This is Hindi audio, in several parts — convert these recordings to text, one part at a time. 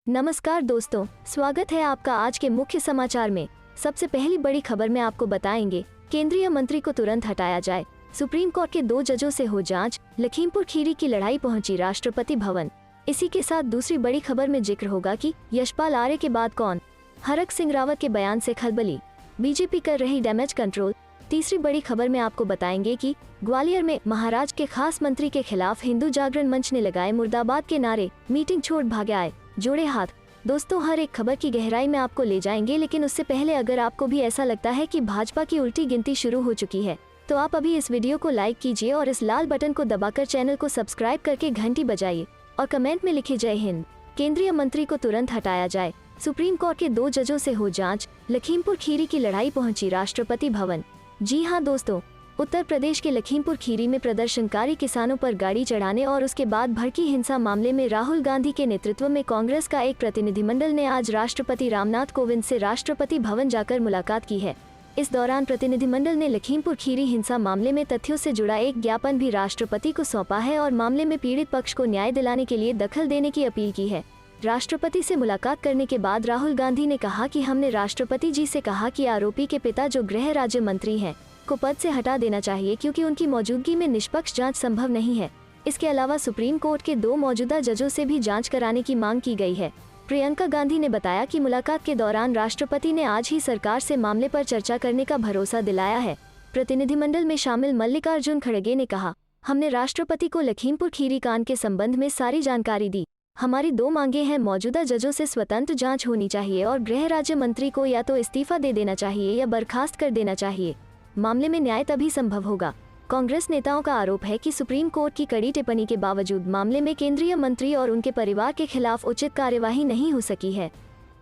नमस्कार दोस्तों, स्वागत है आपका आज के मुख्य समाचार में। सबसे पहली बड़ी खबर में आपको बताएंगे, केंद्रीय मंत्री को तुरंत हटाया जाए, सुप्रीम कोर्ट के 2 जजों से हो जांच, लखीमपुर खीरी की लड़ाई पहुंची राष्ट्रपति भवन। इसी के साथ दूसरी बड़ी खबर में जिक्र होगा कि यशपाल आर्य के बाद कौन, हरक सिंह रावत के बयान से खलबली, बीजेपी कर रही डैमेज कंट्रोल। तीसरी बड़ी खबर में आपको बताएंगे कि ग्वालियर में महाराज के खास मंत्री के खिलाफ हिंदू जागरण मंच ने लगाए मुर्दाबाद के नारे, मीटिंग छोड़ भागे आए, जोड़े हाथ। दोस्तों, हर एक खबर की गहराई में आपको ले जाएंगे, लेकिन उससे पहले अगर आपको भी ऐसा लगता है कि भाजपा की उल्टी गिनती शुरू हो चुकी है, तो आप अभी इस वीडियो को लाइक कीजिए और इस लाल बटन को दबाकर चैनल को सब्सक्राइब करके घंटी बजाइए और कमेंट में लिखिए जय हिंद। केंद्रीय मंत्री को तुरंत हटाया जाए, सुप्रीम कोर्ट के 2 जजों से हो जांच, लखीमपुर खीरी की लड़ाई पहुंची राष्ट्रपति भवन। जी हां दोस्तों, उत्तर प्रदेश के लखीमपुर खीरी में प्रदर्शनकारी किसानों पर गाड़ी चढ़ाने और उसके बाद भड़की हिंसा मामले में राहुल गांधी के नेतृत्व में कांग्रेस का एक प्रतिनिधिमंडल ने आज राष्ट्रपति रामनाथ कोविंद से राष्ट्रपति भवन जाकर मुलाकात की है। इस दौरान प्रतिनिधिमंडल ने लखीमपुर खीरी हिंसा मामले में तथ्यों से जुड़ा एक ज्ञापन भी राष्ट्रपति को सौंपा है और मामले में पीड़ित पक्ष को न्याय दिलाने के लिए दखल देने की अपील की है। राष्ट्रपति से मुलाकात करने के बाद राहुल गांधी ने कहा कि हमने राष्ट्रपति जी से कहा कि आरोपी के पिता जो गृह राज्य मंत्री हैं को पद से हटा देना चाहिए, क्योंकि उनकी मौजूदगी में निष्पक्ष जांच संभव नहीं है। इसके अलावा सुप्रीम कोर्ट के 2 मौजूदा जजों से भी जांच कराने की मांग की गई है। प्रियंका गांधी ने बताया कि मुलाकात के दौरान राष्ट्रपति ने आज ही सरकार से मामले पर चर्चा करने का भरोसा दिलाया है। प्रतिनिधिमंडल में शामिल मल्लिकार्जुन खड़गे ने कहा, हमने राष्ट्रपति को लखीमपुर खीरी कांड के संबंध में सारी जानकारी दी। हमारी 2 मांगे हैं, मौजूदा जजों से स्वतंत्र जांच होनी चाहिए और गृह राज्य मंत्री को या तो इस्तीफा दे देना चाहिए या बर्खास्त कर देना चाहिए। मामले में न्याय तभी संभव होगा। कांग्रेस नेताओं का आरोप है कि सुप्रीम कोर्ट की कड़ी टिप्पणी के बावजूद मामले में केंद्रीय मंत्री और उनके परिवार के खिलाफ उचित कार्यवाही नहीं हो सकी है।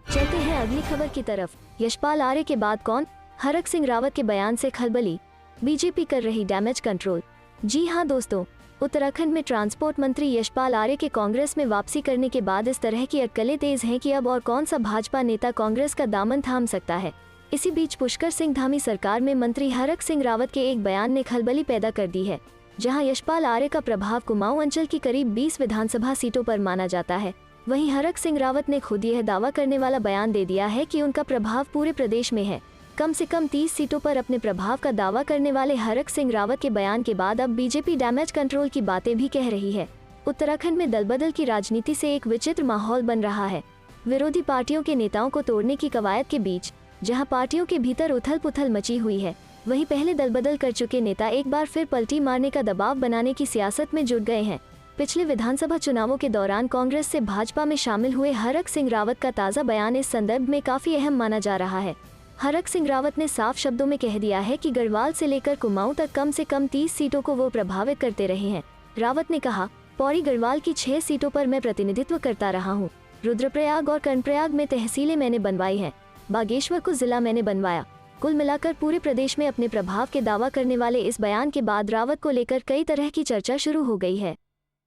चलते हैं अगली खबर की तरफ। यशपाल आर्य के बाद कौन, हरक सिंह रावत के बयान से खलबली, बीजेपी कर रही डैमेज कंट्रोल। जी हां दोस्तों, उत्तराखंड में ट्रांसपोर्ट मंत्री यशपाल आर्य के कांग्रेस में वापसी करने के बाद इस तरह की अटकलें तेज हैं कि अब और कौन सा भाजपा नेता कांग्रेस का दामन थाम सकता है। इसी बीच पुष्कर सिंह धामी सरकार में मंत्री हरक सिंह रावत के एक बयान ने खलबली पैदा कर दी है। जहां यशपाल आर्य का प्रभाव कुमाऊं अंचल की करीब 20 विधानसभा सीटों पर माना जाता है, वहीं हरक सिंह रावत ने खुद यह दावा करने वाला बयान दे दिया है कि उनका प्रभाव पूरे प्रदेश में है। कम से कम 30 सीटों पर अपने प्रभाव का दावा करने वाले हरक सिंह रावत के बयान के बाद अब बीजेपी डैमेज कंट्रोल की बातें भी कह रही है। उत्तराखंड में दलबदल की राजनीति से एक विचित्र माहौल बन रहा है। विरोधी पार्टियों के नेताओं को तोड़ने की कवायद के बीच जहां पार्टियों के भीतर उथल पुथल मची हुई है, वहीं पहले दलबदल कर चुके नेता एक बार फिर पलटी मारने का दबाव बनाने की सियासत में जुट गए हैं। पिछले विधानसभा चुनावों के दौरान कांग्रेस से भाजपा में शामिल हुए हरक सिंह रावत का ताज़ा बयान इस संदर्भ में काफी अहम माना जा रहा है। हरक सिंह रावत ने साफ शब्दों में कह दिया है कि गढ़वाल से लेकर कुमाऊं तक कम से कम 30 सीटों को वो प्रभावित करते रहे हैं। रावत ने कहा, पौड़ी गढ़वाल की 6 सीटों पर मैं प्रतिनिधित्व करता रहा हूँ। रुद्रप्रयाग और कर्णप्रयाग में तहसीलें मैंने बनवाई हैं। बागेश्वर को जिला मैंने बनवाया। कुल मिलाकर पूरे प्रदेश में अपने प्रभाव के दावा करने वाले इस बयान के बाद रावत को लेकर कई तरह की चर्चा शुरू हो गई है।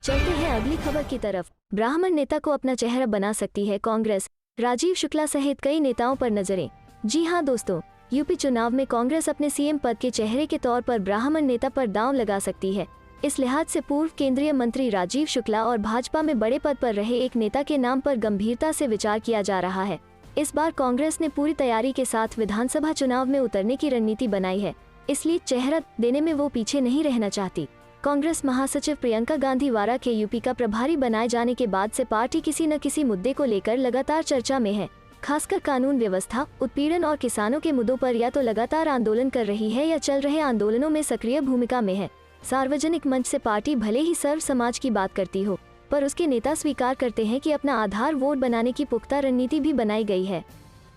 चलते हैं अगली खबर की तरफ। ब्राह्मण नेता को अपना चेहरा बना सकती है कांग्रेस, राजीव शुक्ला सहित कई नेताओं पर नजरें। जी हां दोस्तों, यूपी चुनाव में कांग्रेस अपने सीएम पद के चेहरे के तौर पर ब्राह्मण नेता पर दांव लगा सकती है। इस लिहाज से पूर्व केंद्रीय मंत्री राजीव शुक्ला और भाजपा में बड़े पद पर रहे एक नेता के नाम पर गंभीरता से विचार किया जा रहा है। इस बार कांग्रेस ने पूरी तैयारी के साथ विधानसभा चुनाव में उतरने की रणनीति बनाई है, इसलिए चेहरा देने में वो पीछे नहीं रहना चाहती। कांग्रेस महासचिव प्रियंका गांधी वारा के यूपी का प्रभारी बनाए जाने के बाद से पार्टी किसी न किसी मुद्दे को लेकर लगातार चर्चा में है। खासकर कानून व्यवस्था, उत्पीड़न और किसानों के मुद्दों पर या तो लगातार आंदोलन कर रही है या चल रहे आंदोलनों में सक्रिय भूमिका में है। सार्वजनिक मंच से पार्टी भले ही सर्व समाज की बात करती हो, पर उसके नेता स्वीकार करते हैं कि अपना आधार वोट बनाने की पुख्ता रणनीति भी बनाई गई है।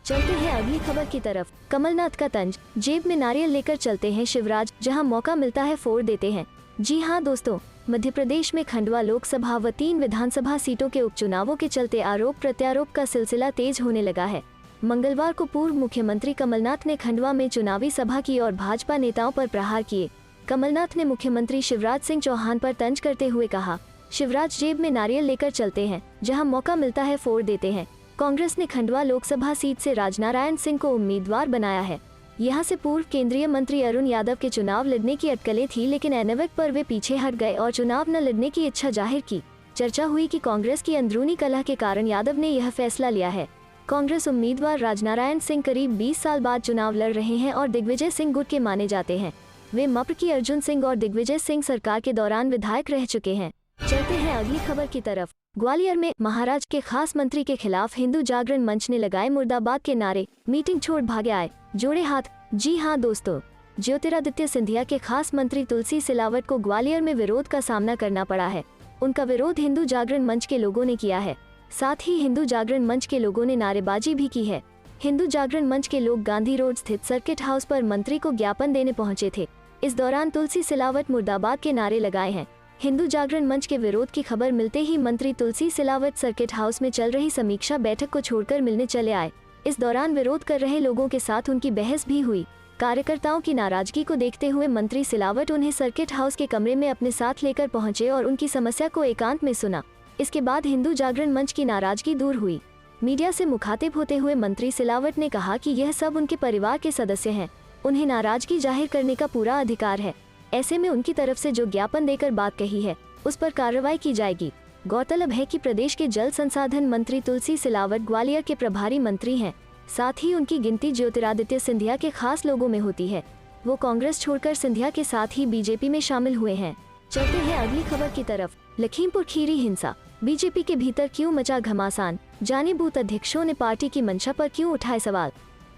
चलते हैं अगली खबर की तरफ। कमलनाथ का तंज, जेब में नारियल लेकर चलते हैं शिवराज, जहां मौका मिलता है फोड़ देते हैं। जी हां दोस्तों, मध्य प्रदेश में खंडवा लोकसभा व 3 विधानसभा सीटों के उपचुनावों के चलते आरोप प्रत्यारोप का सिलसिला तेज होने लगा है। मंगलवार को पूर्व मुख्यमंत्री कमलनाथ ने खंडवा में चुनावी सभा की और भाजपा नेताओं पर प्रहार किए। कमलनाथ ने मुख्यमंत्री शिवराज सिंह चौहान पर तंज करते हुए कहा, शिवराज जेब में नारियल लेकर चलते हैं, जहां मौका मिलता है फोड़ देते हैं। कांग्रेस ने खंडवा लोकसभा सीट से राजनारायण सिंह को उम्मीदवार बनाया है। यहां से पूर्व केंद्रीय मंत्री अरुण यादव के चुनाव लड़ने की अटकलें थी, लेकिन एनएवक पर वे पीछे हट गए और चुनाव न लड़ने की इच्छा जाहिर की। चर्चा हुई कि कांग्रेस की अंदरूनी कलह के कारण यादव ने यह फैसला लिया है। कांग्रेस उम्मीदवार राजनारायण सिंह करीब 20 साल बाद चुनाव लड़ रहे हैं और दिग्विजय सिंह गुट के माने जाते हैं। वे मप्र की अर्जुन सिंह और दिग्विजय सिंह सरकार के दौरान विधायक रह चुके हैं। चलते हैं अगली खबर की तरफ। ग्वालियर में महाराज के खास मंत्री के खिलाफ हिंदू जागरण मंच ने लगाए मुर्दाबाद के नारे, मीटिंग छोड़ भागे आए, जोड़े हाथ। जी हां दोस्तों, ज्योतिरादित्य सिंधिया के खास मंत्री तुलसी सिलावट को ग्वालियर में विरोध का सामना करना पड़ा है। उनका विरोध हिंदू जागरण मंच के लोगों ने किया है। साथ ही हिंदू जागरण मंच के लोगों ने नारेबाजी भी की है। हिंदू जागरण मंच के लोग गांधी रोड स्थित सर्किट हाउस पर मंत्री को ज्ञापन देने पहुंचे थे। इस दौरान तुलसी सिलावट मुर्दाबाद के नारे लगाए हैं। हिंदू जागरण मंच के विरोध की खबर मिलते ही मंत्री तुलसी सिलावट सर्किट हाउस में चल रही समीक्षा बैठक को छोड़कर मिलने चले आए। इस दौरान विरोध कर रहे लोगों के साथ उनकी बहस भी हुई। कार्यकर्ताओं की नाराजगी को देखते हुए मंत्री सिलावट उन्हें सर्किट हाउस के कमरे में अपने साथ लेकर पहुंचे और उनकी समस्या को एकांत में सुना। इसके बाद हिंदू जागरण मंच की नाराजगी दूर हुई। मीडिया से मुखातिब होते हुए मंत्री सिलावट ने कहा कि यह सब उनके परिवार के सदस्य हैं, उन्हें नाराजगी जाहिर करने का पूरा अधिकार है। ऐसे में उनकी तरफ से जो ज्ञापन देकर बात कही है उस पर कार्रवाई की जाएगी। गौरतलब है कि प्रदेश के जल संसाधन मंत्री तुलसी सिलावट ग्वालियर के प्रभारी मंत्री हैं। साथ ही उनकी गिनती ज्योतिरादित्य सिंधिया के खास लोगों में होती है। वो कांग्रेस छोड़कर सिंधिया के साथ ही बीजेपी में शामिल हुए हैं। चलते हैं अगली खबर की तरफ। लखीमपुर खीरी हिंसा, बीजेपी के भीतर क्यों मचा घमासान, जाने बूथ अध्यक्षों ने पार्टी की मंशा पर क्यों उठाए सवाल।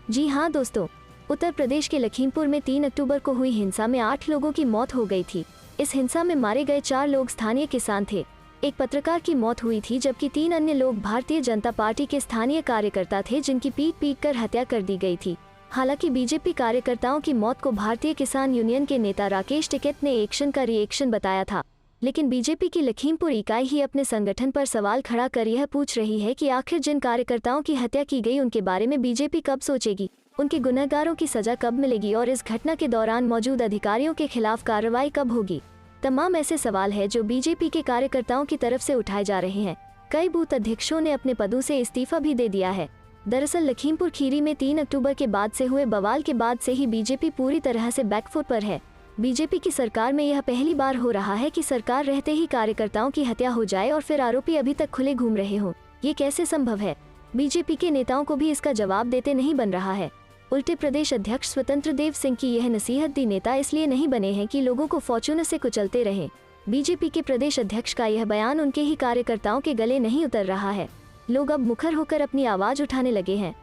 जी हां दोस्तों, उत्तर प्रदेश के लखीमपुर में 3 अक्टूबर को हुई हिंसा में 8 लोगों की मौत हो गई थी। इस हिंसा में मारे गए 4 लोग स्थानीय किसान थे। एक पत्रकार की मौत हुई थी, जबकि 3 अन्य लोग भारतीय जनता पार्टी के स्थानीय कार्यकर्ता थे जिनकी पीट कर हत्या कर दी गई थी। हालांकि बीजेपी कार्यकर्ताओं की मौत को भारतीय किसान यूनियन के नेता राकेश टिकैत ने एक्शन का रिएक्शन बताया था, लेकिन बीजेपी की लखीमपुर इकाई ही अपने संगठन पर सवाल खड़ा कर यह पूछ रही है कि आखिर जिन कार्यकर्ताओं की हत्या की गई उनके बारे में बीजेपी कब सोचेगी, उनके गुनहगारों की सजा कब मिलेगी और इस घटना के दौरान मौजूद अधिकारियों के खिलाफ कार्रवाई कब होगी। तमाम ऐसे सवाल है जो बीजेपी के कार्यकर्ताओं की तरफ से उठाए जा रहे हैं। कई बूथ अध्यक्षों ने अपने पदों से इस्तीफा भी दे दिया है। दरअसल लखीमपुर खीरी में 3 अक्टूबर के बाद से हुए बवाल के बाद से ही बीजेपी पूरी तरह से बैकफुट पर है। बीजेपी की सरकार में यह पहली बार हो रहा है कि सरकार रहते ही कार्यकर्ताओं की हत्या हो जाए और फिर आरोपी अभी तक खुले घूम रहे हों। ये कैसे संभव है? बीजेपी के नेताओं को भी इसका जवाब देते नहीं बन रहा है। उल्टे प्रदेश अध्यक्ष स्वतंत्र देव सिंह की यह नसीहत दी नेता इसलिए नहीं बने हैं कि लोगों को फॉर्च्यूनर से कुचलते रहें। बीजेपी के प्रदेश अध्यक्ष का यह बयान उनके ही कार्यकर्ताओं के गले नहीं उतर रहा है। लोग अब मुखर होकर अपनी आवाज उठाने लगे हैं।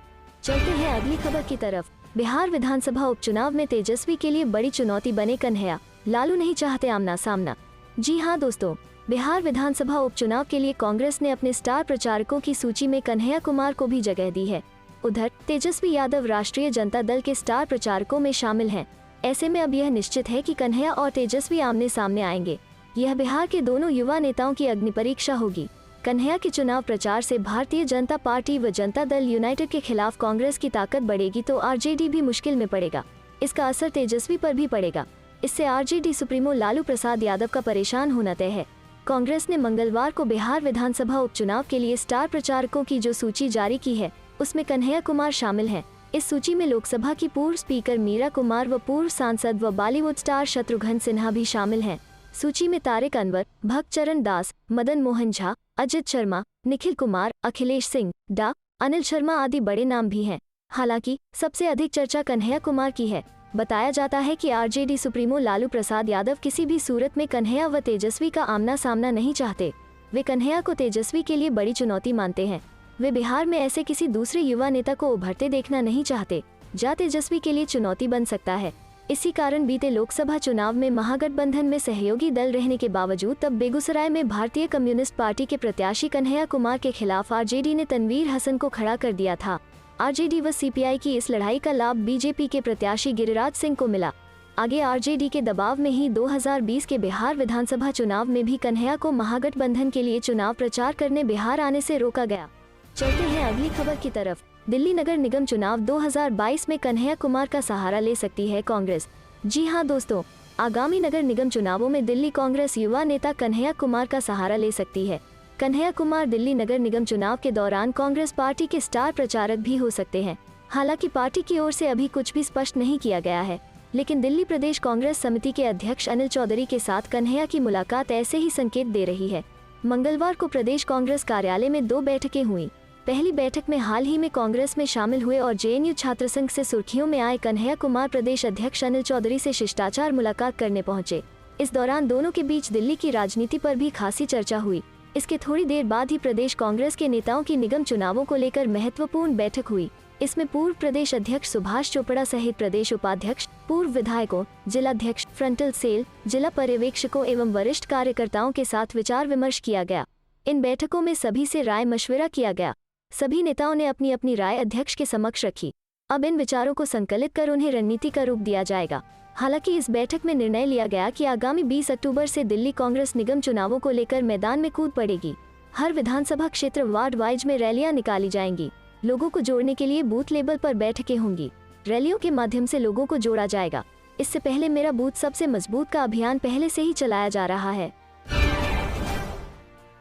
चलते हैं अगली खबर की तरफ। बिहार विधानसभा उपचुनाव में तेजस्वी के लिए बड़ी चुनौती बने कन्हैया, लालू नहीं चाहते आमना सामना। जी हां दोस्तों, बिहार विधानसभा उपचुनाव के लिए कांग्रेस ने अपने स्टार प्रचारकों की सूची में कन्हैया कुमार को भी जगह दी है। उधर तेजस्वी यादव राष्ट्रीय जनता दल के स्टार प्रचारकों में शामिल हैं। ऐसे में अब यह निश्चित है कि कन्हैया और तेजस्वी आमने सामने आएंगे। यह बिहार के दोनों युवा नेताओं की अग्नि परीक्षा होगी। कन्हैया के चुनाव प्रचार से भारतीय जनता पार्टी व जनता दल यूनाइटेड के खिलाफ कांग्रेस की ताकत बढ़ेगी तो आरजेडी भी मुश्किल में पड़ेगा। इसका असर तेजस्वी पर भी पड़ेगा। इससे आरजेडी सुप्रीमो लालू प्रसाद यादव का परेशान होना तय है। कांग्रेस ने मंगलवार को बिहार विधानसभा उपचुनाव के लिए स्टार प्रचारकों की जो सूची जारी की है उसमें कन्हैया कुमार शामिल हैं। इस सूची में लोकसभा की पूर्व स्पीकर मीरा कुमार व पूर्व सांसद व बॉलीवुड स्टार शत्रुघ्न सिन्हा भी शामिल हैं। सूची में तारिक अनवर, भक्तचरण दास, मदन मोहन झा, अजित शर्मा, निखिल कुमार, अखिलेश सिंह, डा. अनिल शर्मा आदि बड़े नाम भी हैं। हालांकि सबसे अधिक चर्चा कन्हैया कुमार की है। बताया जाता है कि आरजेडी सुप्रीमो लालू प्रसाद यादव किसी भी सूरत में कन्हैया व तेजस्वी का आमना सामना नहीं चाहते। वे कन्हैया को तेजस्वी के लिए बड़ी चुनौती मानते हैं। वे बिहार में ऐसे किसी दूसरे युवा नेता को उभरते देखना नहीं चाहते जो तेजस्वी के लिए चुनौती बन सकता है। इसी कारण बीते लोकसभा चुनाव में महागठबंधन में सहयोगी दल रहने के बावजूद तब बेगूसराय में भारतीय कम्युनिस्ट पार्टी के प्रत्याशी कन्हैया कुमार के खिलाफ आरजेडी ने तनवीर हसन को खड़ा कर दिया था। आरजेडी व सीपीआई की इस लड़ाई का लाभ बीजेपी के प्रत्याशी गिरिराज सिंह को मिला। आगे आरजेडी के दबाव में ही 2020 के बिहार विधानसभा चुनाव में भी कन्हैया को महागठबंधन के लिए चुनाव प्रचार करने बिहार आने से रोका गया। चलते हैं अगली खबर की तरफ। दिल्ली नगर निगम चुनाव 2022 में कन्हैया कुमार का सहारा ले सकती है कांग्रेस। जी हां दोस्तों, आगामी नगर निगम चुनावों में दिल्ली कांग्रेस युवा नेता कन्हैया कुमार का सहारा ले सकती है। कन्हैया कुमार दिल्ली नगर निगम चुनाव के दौरान कांग्रेस पार्टी के स्टार प्रचारक भी हो सकते हैं। हालांकि पार्टी की ओर से अभी कुछ भी स्पष्ट नहीं किया गया है, लेकिन दिल्ली प्रदेश कांग्रेस समिति के अध्यक्ष अनिल चौधरी के साथ कन्हैया की मुलाकात ऐसे ही संकेत दे रही है। मंगलवार को प्रदेश कांग्रेस कार्यालय में 2 बैठकें हुई। पहली बैठक में हाल ही में कांग्रेस में शामिल हुए और जेएनयू छात्र संघ से सुर्खियों में आए कन्हैया कुमार प्रदेश अध्यक्ष अनिल चौधरी से शिष्टाचार मुलाकात करने पहुंचे। इस दौरान दोनों के बीच दिल्ली की राजनीति पर भी खासी चर्चा हुई। इसके थोड़ी देर बाद ही प्रदेश कांग्रेस के नेताओं की निगम चुनावों को लेकर महत्वपूर्ण बैठक हुई। इसमें पूर्व प्रदेश अध्यक्ष सुभाष चोपड़ा सहित प्रदेश उपाध्यक्ष, पूर्व विधायकों, जिलाध्यक्ष, फ्रंटल सेल, जिला पर्यवेक्षकों एवं वरिष्ठ कार्यकर्ताओं के साथ विचार विमर्श किया गया। इन बैठकों में सभी से राय मशविरा किया गया। सभी नेताओं ने अपनी अपनी राय अध्यक्ष के समक्ष रखी। अब इन विचारों को संकलित कर उन्हें रणनीति का रूप दिया जाएगा। हालांकि इस बैठक में निर्णय लिया गया कि आगामी 20 अक्टूबर से दिल्ली कांग्रेस निगम चुनावों को लेकर मैदान में कूद पड़ेगी। हर विधानसभा क्षेत्र वार्ड वाइज में रैलियां निकाली जाएंगी। लोगों को जोड़ने के लिए बूथ लेवल पर बैठकें होंगी। रैलियों के माध्यम से लोगों को जोड़ा जाएगा। इससे पहले मेरा बूथ सबसे मजबूत का अभियान पहले से ही चलाया जा रहा है।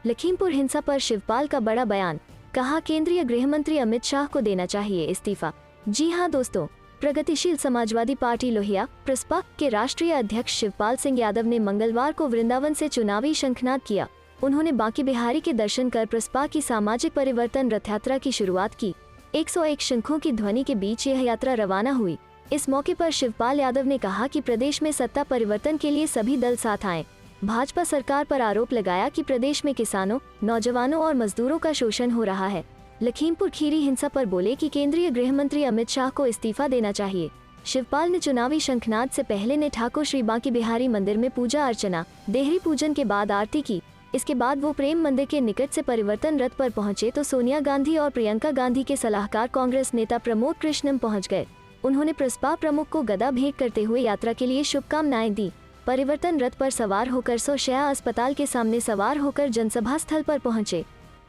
लखीमपुर हिंसा पर शिवपाल का बड़ा बयान, कहा केंद्रीय गृह मंत्री अमित शाह को देना चाहिए इस्तीफा। जी हां दोस्तों, प्रगतिशील समाजवादी पार्टी लोहिया प्रसपा के राष्ट्रीय अध्यक्ष शिवपाल सिंह यादव ने मंगलवार को वृंदावन से चुनावी शंखनाद किया। उन्होंने बांकी बिहारी के दर्शन कर प्रसपा की सामाजिक परिवर्तन रथ यात्रा की शुरुआत की। 101 शंखों की ध्वनि के बीच यह यात्रा रवाना हुई। इस मौके पर शिवपाल यादव ने कहा कि प्रदेश में सत्ता परिवर्तन के लिए सभी दल साथ आएं। भाजपा सरकार पर आरोप लगाया कि प्रदेश में किसानों, नौजवानों और मजदूरों का शोषण हो रहा है। लखीमपुर खीरी हिंसा पर बोले कि केंद्रीय गृह मंत्री अमित शाह को इस्तीफा देना चाहिए। शिवपाल ने चुनावी शंखनाद से पहले ने ठाकुर श्री बांकी बिहारी मंदिर में पूजा अर्चना, देहरी पूजन के बाद आरती की। इसके बाद वो प्रेम मंदिर के निकट से परिवर्तन रथ पर पहुंचे तो सोनिया गांधी और प्रियंका गांधी के सलाहकार कांग्रेस नेता प्रमोद कृष्णम पहुंच गए। उन्होंने प्रसपा प्रमुख को गदा भेंट करते हुए यात्रा के लिए शुभकामनाएं दी। परिवर्तन रथ पर सवार होकर सोशया अस्पताल के सामने सवार होकर जनसभा स्थल पर पहुंचे।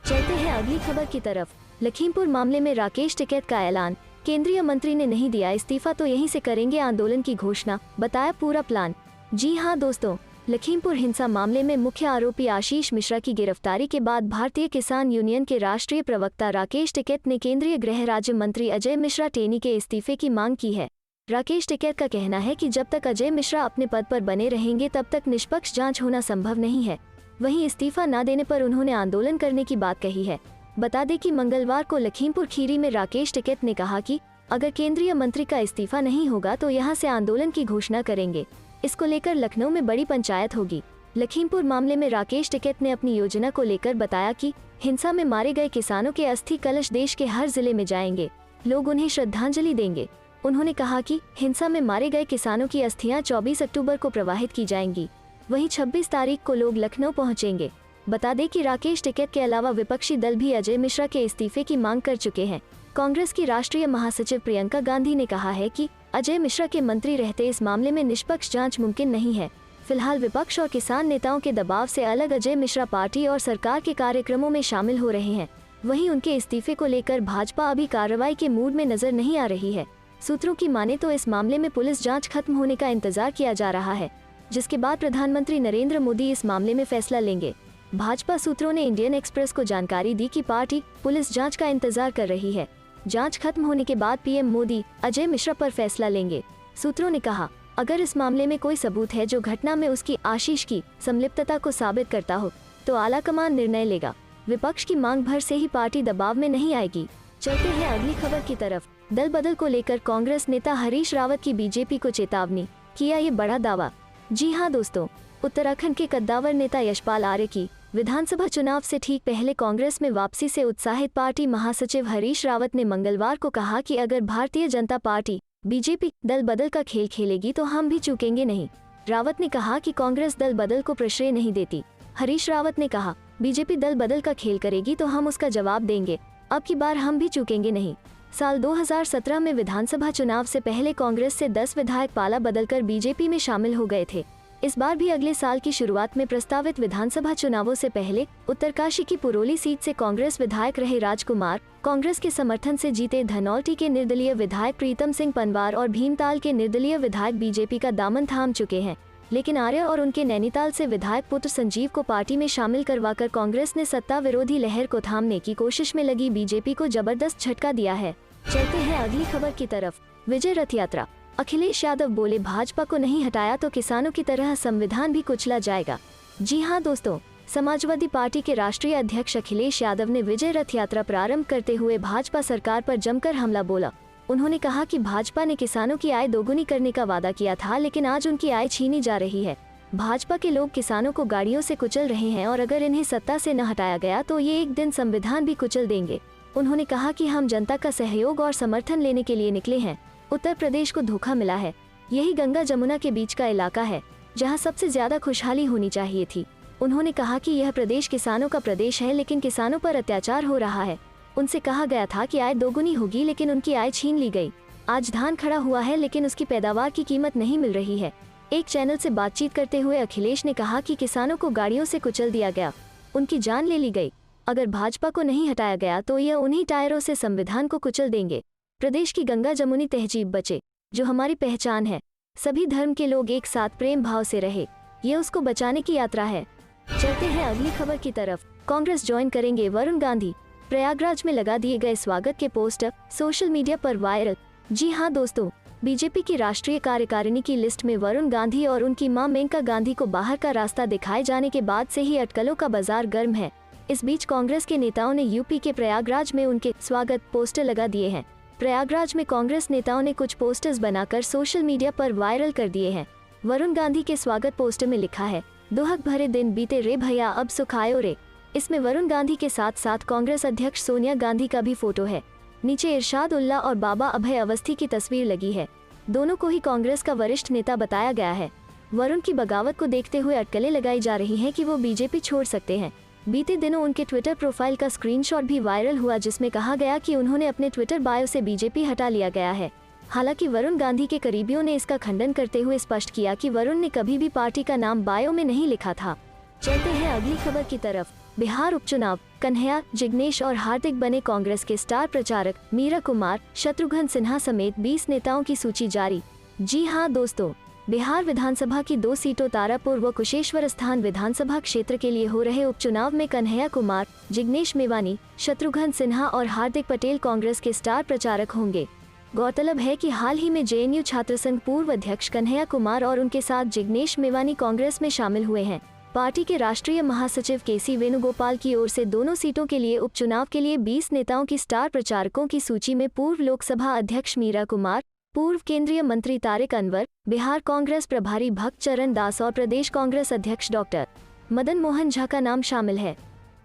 चलते हैं अगली खबर की तरफ। लखीमपुर मामले में राकेश टिकैत का ऐलान, केंद्रीय मंत्री ने नहीं दिया इस्तीफा तो यहीं से करेंगे आंदोलन की घोषणा, बताया पूरा प्लान। जी हां दोस्तों, लखीमपुर हिंसा मामले में मुख्य आरोपी आशीष मिश्रा की गिरफ्तारी के बाद भारतीय किसान यूनियन के राष्ट्रीय प्रवक्ता राकेश टिकैत ने केंद्रीय गृह राज्य मंत्री अजय मिश्रा टेनी के इस्तीफे की मांग की है। राकेश टिकैत का कहना है कि जब तक अजय मिश्रा अपने पद पर बने रहेंगे तब तक निष्पक्ष जांच होना संभव नहीं है। वहीं इस्तीफा न देने पर उन्होंने आंदोलन करने की बात कही है। बता दें कि मंगलवार को लखीमपुर खीरी में राकेश टिकैत ने कहा कि अगर केंद्रीय मंत्री का इस्तीफा नहीं होगा तो यहां से आंदोलन की घोषणा करेंगे। इसको लेकर लखनऊ में बड़ी पंचायत होगी। लखीमपुर मामले में राकेश टिकैत ने अपनी योजना को लेकर बताया कि हिंसा में मारे गए किसानों के अस्थि कलश देश के हर जिले में जाएंगे, लोग उन्हें श्रद्धांजलि देंगे। उन्होंने कहा कि हिंसा में मारे गए किसानों की अस्थियां 24 अक्टूबर को प्रवाहित की जाएंगी। वहीं 26 तारीख को लोग लखनऊ पहुंचेंगे। बता दें कि राकेश टिकैत के अलावा विपक्षी दल भी अजय मिश्रा के इस्तीफे की मांग कर चुके हैं। कांग्रेस की राष्ट्रीय महासचिव प्रियंका गांधी ने कहा है कि अजय मिश्रा के मंत्री रहते इस मामले में निष्पक्ष जांच मुमकिन नहीं है। फिलहाल विपक्ष और किसान नेताओं के दबाव से अलग अजय मिश्रा पार्टी और सरकार के कार्यक्रमों में शामिल हो रहे हैं। वहीं उनके इस्तीफे को लेकर भाजपा अभी कार्रवाई के मूड में नजर नहीं आ रही है। सूत्रों की माने तो इस मामले में पुलिस जांच खत्म होने का इंतजार किया जा रहा है, जिसके बाद प्रधानमंत्री नरेंद्र मोदी इस मामले में फैसला लेंगे। भाजपा सूत्रों ने इंडियन एक्सप्रेस को जानकारी दी कि पार्टी पुलिस जांच का इंतजार कर रही है। जांच खत्म होने के बाद पीएम मोदी अजय मिश्रा पर फैसला लेंगे। सूत्रों ने कहा, अगर इस मामले में कोई सबूत है जो घटना में उसकी आशीष की संलिप्तता को साबित करता हो तो आलाकमान निर्णय लेगा। विपक्ष की मांग भर से ही पार्टी दबाव में नहीं आएगी। चलते हैं अगली खबर की तरफ। दल बदल को लेकर कांग्रेस नेता हरीश रावत की बीजेपी को चेतावनी, किया ये बड़ा दावा। जी हां दोस्तों, उत्तराखंड के कद्दावर नेता यशपाल आर्य की विधानसभा चुनाव से ठीक पहले कांग्रेस में वापसी से उत्साहित पार्टी महासचिव हरीश रावत ने मंगलवार को कहा कि अगर भारतीय जनता पार्टी बीजेपी दल बदल का खेल खेलेगी तो हम भी चूकेंगे नहीं। रावत ने कहा कि कांग्रेस दल बदल को प्रश्रय नहीं देती। हरीश रावत ने कहा, बीजेपी दल बदल का खेल करेगी तो हम उसका जवाब देंगे, अब की बार हम भी चूकेंगे नहीं। साल 2017 में विधानसभा चुनाव से पहले कांग्रेस से 10 विधायक पाला बदलकर बीजेपी में शामिल हो गए थे। इस बार भी अगले साल की शुरुआत में प्रस्तावित विधानसभा चुनावों से पहले उत्तरकाशी की पुरोली सीट से कांग्रेस विधायक रहे राजकुमार, कांग्रेस के समर्थन से जीते धनौल्टी के निर्दलीय विधायक प्रीतम सिंह पंवार और भीमताल के निर्दलीय विधायक बीजेपी का दामन थाम चुके हैं। लेकिन आर्य और उनके नैनीताल से विधायक पुत्र संजीव को पार्टी में शामिल करवाकर कांग्रेस ने सत्ता विरोधी लहर को थामने की कोशिश में लगी बीजेपी को जबरदस्त झटका दिया है। चलते हैं अगली खबर की तरफ। विजय रथ यात्रा, अखिलेश यादव बोले भाजपा को नहीं हटाया तो किसानों की तरह संविधान भी कुचला जाएगा। जी हां दोस्तों, समाजवादी पार्टी के राष्ट्रीय अध्यक्ष अखिलेश यादव ने विजय रथ यात्रा प्रारंभ करते हुए भाजपा सरकार पर जमकर हमला बोला। उन्होंने कहा कि भाजपा ने किसानों की आय दोगुनी करने का वादा किया था, लेकिन आज उनकी आय छीनी जा रही है। भाजपा के लोग किसानों को गाड़ियों से कुचल रहे हैं और अगर इन्हें सत्ता से न हटाया गया तो ये एक दिन संविधान भी कुचल देंगे। उन्होंने कहा कि हम जनता का सहयोग और समर्थन लेने के लिए निकले हैं। उत्तर प्रदेश को धोखा मिला है। यही गंगा जमुना के बीच का इलाका है जहां सबसे ज्यादा खुशहाली होनी चाहिए थी। उन्होंने कहा कि यह प्रदेश किसानों का प्रदेश है, लेकिन किसानों पर अत्याचार हो रहा है। उनसे कहा गया था कि आय दोगुनी होगी, लेकिन उनकी आय छीन ली गई। आज धान खड़ा हुआ है, लेकिन उसकी पैदावार की कीमत नहीं मिल रही है। एक चैनल से बातचीत करते हुए अखिलेश ने कहा कि किसानों को गाड़ियों से कुचल दिया गया, उनकी जान ले ली गई। अगर भाजपा को नहीं हटाया गया तो यह उन्हीं टायरों से संविधान को कुचल देंगे। प्रदेश की गंगा जमुनी तहजीब बचे, जो हमारी पहचान है। सभी धर्म के लोग एक साथ प्रेम भाव से रहे, ये उसको बचाने की यात्रा है। चलते हैं अगली खबर की तरफ। कांग्रेस ज्वाइन करेंगे वरुण गांधी। प्रयागराज में लगा दिए गए स्वागत के पोस्टर सोशल मीडिया पर वायरल। जी हाँ दोस्तों, बीजेपी की राष्ट्रीय कार्यकारिणी की लिस्ट में वरुण गांधी और उनकी मां मेनका गांधी को बाहर का रास्ता दिखाए जाने के बाद से ही अटकलों का बाजार गर्म है। इस बीच कांग्रेस के नेताओं ने यूपी के प्रयागराज में उनके स्वागत पोस्टर लगा दिए हैं। प्रयागराज में कांग्रेस नेताओं ने कुछ पोस्टर्स बनाकर सोशल मीडिया पर वायरल कर दिए हैं। वरुण गांधी के स्वागत पोस्टर में लिखा है, दुहक भरे दिन बीते रे भैया अब सुख आयो रे। इसमें वरुण गांधी के साथ साथ कांग्रेस अध्यक्ष सोनिया गांधी का भी फोटो है। नीचे इरशाद उल्ला और बाबा अभय अवस्थी की तस्वीर लगी है। दोनों को ही कांग्रेस का वरिष्ठ नेता बताया गया है। वरुण की बगावत को देखते हुए अटकलें लगाई जा रही हैं कि वो बीजेपी छोड़ सकते हैं। बीते दिनों उनके ट्विटर प्रोफाइल का स्क्रीनशॉट भी वायरल हुआ, जिसमें कहा गया कि उन्होंने अपने ट्विटर बायो से बीजेपी हटा लिया गया है। हालांकि वरुण गांधी के करीबियों ने इसका खंडन करते हुए स्पष्ट किया कि वरुण ने कभी भी पार्टी का नाम बायो में नहीं लिखा था। चलते हैं अगली खबर की तरफ। बिहार उपचुनाव, कन्हैया, जिग्नेश और हार्दिक बने कांग्रेस के स्टार प्रचारक। मीरा कुमार, शत्रुघ्न सिन्हा समेत 20 नेताओं की सूची जारी। जी हां दोस्तों, बिहार विधानसभा की 2 सीटों तारापुर व कुशेश्वर स्थान विधानसभा क्षेत्र के लिए हो रहे उपचुनाव में कन्हैया कुमार, जिग्नेश मेवानी, शत्रुघ्न सिन्हा और हार्दिक पटेल कांग्रेस के स्टार प्रचारक होंगे। गौरतलब है कि हाल ही में जेएनयू छात्र संघ पूर्व अध्यक्ष कन्हैया कुमार और उनके साथ जिग्नेश मेवानी कांग्रेस में शामिल हुए हैं। पार्टी के राष्ट्रीय महासचिव केसी वेणुगोपाल की ओर से दोनों सीटों के लिए उपचुनाव के लिए 20 नेताओं की स्टार प्रचारकों की सूची में पूर्व लोकसभा अध्यक्ष मीरा कुमार, पूर्व केंद्रीय मंत्री तारिक अनवर, बिहार कांग्रेस प्रभारी भक्त चरण दास और प्रदेश कांग्रेस अध्यक्ष डॉक्टर मदन मोहन झा का नाम शामिल है।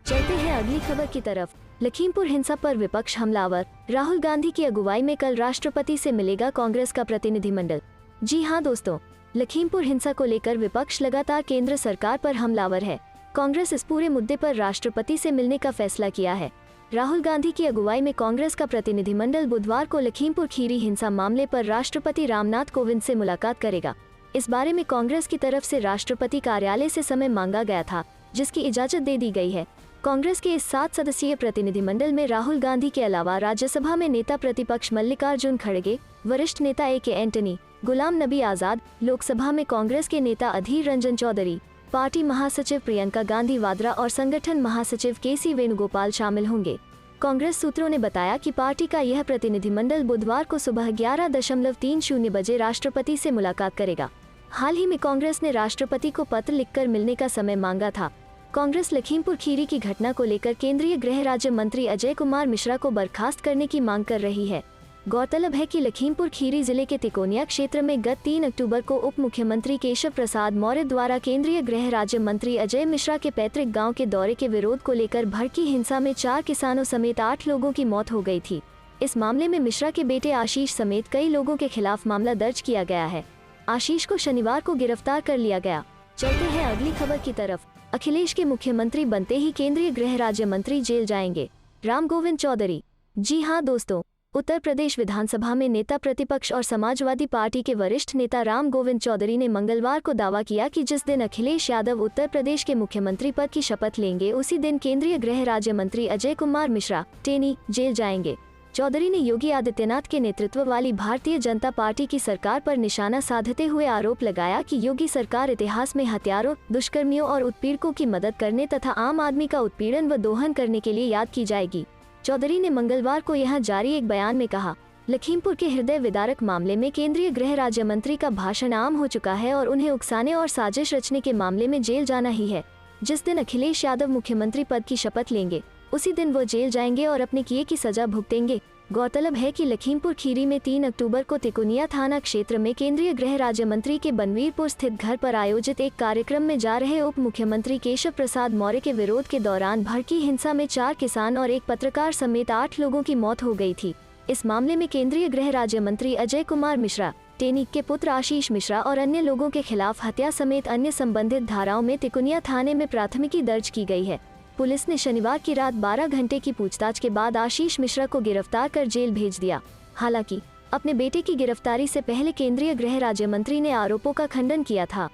चलते हैं अगली खबर की तरफ। लखीमपुर हिंसा पर विपक्ष हमलावर। राहुल गांधी की अगुवाई में कल राष्ट्रपति से मिलेगा कांग्रेस का प्रतिनिधिमंडल। जी हां दोस्तों, लखीमपुर हिंसा को लेकर विपक्ष लगातार केंद्र सरकार पर हमलावर है। कांग्रेस इस पूरे मुद्दे पर राष्ट्रपति से मिलने का फैसला किया है। राहुल गांधी की अगुवाई में कांग्रेस का प्रतिनिधिमंडल बुधवार को लखीमपुर खीरी हिंसा मामले पर राष्ट्रपति रामनाथ कोविंद से मुलाकात करेगा। इस बारे में कांग्रेस की तरफ से राष्ट्रपति कार्यालय से समय मांगा गया था, जिसकी इजाजत दे दी गई है। कांग्रेस के इस 7 सदस्यीय प्रतिनिधिमंडल में राहुल गांधी के अलावा राज्यसभा में नेता प्रतिपक्ष मल्लिकार्जुन खड़गे, वरिष्ठ नेता ए के एंटनी, गुलाम नबी आजाद, लोकसभा में कांग्रेस के नेता अधीर रंजन चौधरी, पार्टी महासचिव प्रियंका गांधी वाड्रा और संगठन महासचिव केसी वेणुगोपाल शामिल होंगे। कांग्रेस सूत्रों ने बताया कि पार्टी का यह प्रतिनिधिमंडल बुधवार को सुबह 11:30 बजे राष्ट्रपति से मुलाकात करेगा। हाल ही में कांग्रेस ने राष्ट्रपति को पत्र लिखकर मिलने का समय मांगा था। कांग्रेस लखीमपुर खीरी की घटना को लेकर केंद्रीय गृह राज्य मंत्री अजय कुमार मिश्रा को बर्खास्त करने की मांग कर रही है। गौरतलब है कि लखीमपुर खीरी जिले के तिकोनिया क्षेत्र में गत 3 अक्टूबर को उप मुख्यमंत्री केशव प्रसाद मौर्य द्वारा केंद्रीय गृह राज्य मंत्री अजय मिश्रा के पैतृक गांव के दौरे के विरोध को लेकर भड़की हिंसा में 4 किसानों समेत 8 लोगों की मौत हो गई थी। इस मामले में मिश्रा के बेटे आशीष समेत कई लोगों के खिलाफ मामला दर्ज किया गया है। आशीष को शनिवार को गिरफ्तार कर लिया गया। चलते हैं अगली खबर की तरफ। अखिलेश के मुख्यमंत्री बनते ही केंद्रीय गृह राज्य मंत्री जेल जाएंगे। राम गोविंद चौधरी। जी हां दोस्तों, उत्तर प्रदेश विधानसभा में नेता प्रतिपक्ष और समाजवादी पार्टी के वरिष्ठ नेता राम गोविंद चौधरी ने मंगलवार को दावा किया कि जिस दिन अखिलेश यादव उत्तर प्रदेश के मुख्यमंत्री पद की शपथ लेंगे, उसी दिन केंद्रीय गृह राज्य मंत्री अजय कुमार मिश्रा टेनी जेल जाएंगे। चौधरी ने योगी आदित्यनाथ के नेतृत्व वाली भारतीय जनता पार्टी की सरकार पर निशाना साधते हुए आरोप लगाया कि योगी सरकार इतिहास में हत्यारों, दुष्कर्मियों और उत्पीड़कों की मदद करने तथा आम आदमी का उत्पीड़न व दोहन करने के लिए याद की जाएगी। चौधरी ने मंगलवार को यहां जारी एक बयान में कहा, लखीमपुर के हृदय विदारक मामले में केंद्रीय गृह राज्य मंत्री का भाषण आम हो चुका है और उन्हें उकसाने और साजिश रचने के मामले में जेल जाना ही है। जिस दिन अखिलेश यादव मुख्यमंत्री पद की शपथ लेंगे उसी दिन वो जेल जाएंगे और अपने किए की सजा भुगतेंगे। गौरतलब है कि लखीमपुर खीरी में 3 अक्टूबर को तिकोनिया थाना क्षेत्र में केंद्रीय गृह राज्य मंत्री के बनवीरपुर स्थित घर पर आयोजित एक कार्यक्रम में जा रहे उप मुख्यमंत्री केशव प्रसाद मौर्य के विरोध के दौरान भड़की हिंसा में 4 किसान और एक पत्रकार समेत 8 लोगों की मौत हो गई थी। इस मामले में केंद्रीय गृह राज्य मंत्री अजय कुमार मिश्रा, टेनिक के पुत्र आशीष मिश्रा और अन्य लोगों के खिलाफ हत्या समेत अन्य संबंधित धाराओं में तिकोनिया थाने में प्राथमिकी दर्ज की गई है। पुलिस ने शनिवार की रात 12 घंटे की पूछताछ के बाद आशीष मिश्रा को गिरफ्तार कर जेल भेज दिया। हालांकि अपने बेटे की गिरफ्तारी से पहले केंद्रीय गृह राज्य मंत्री ने आरोपों का खंडन किया था।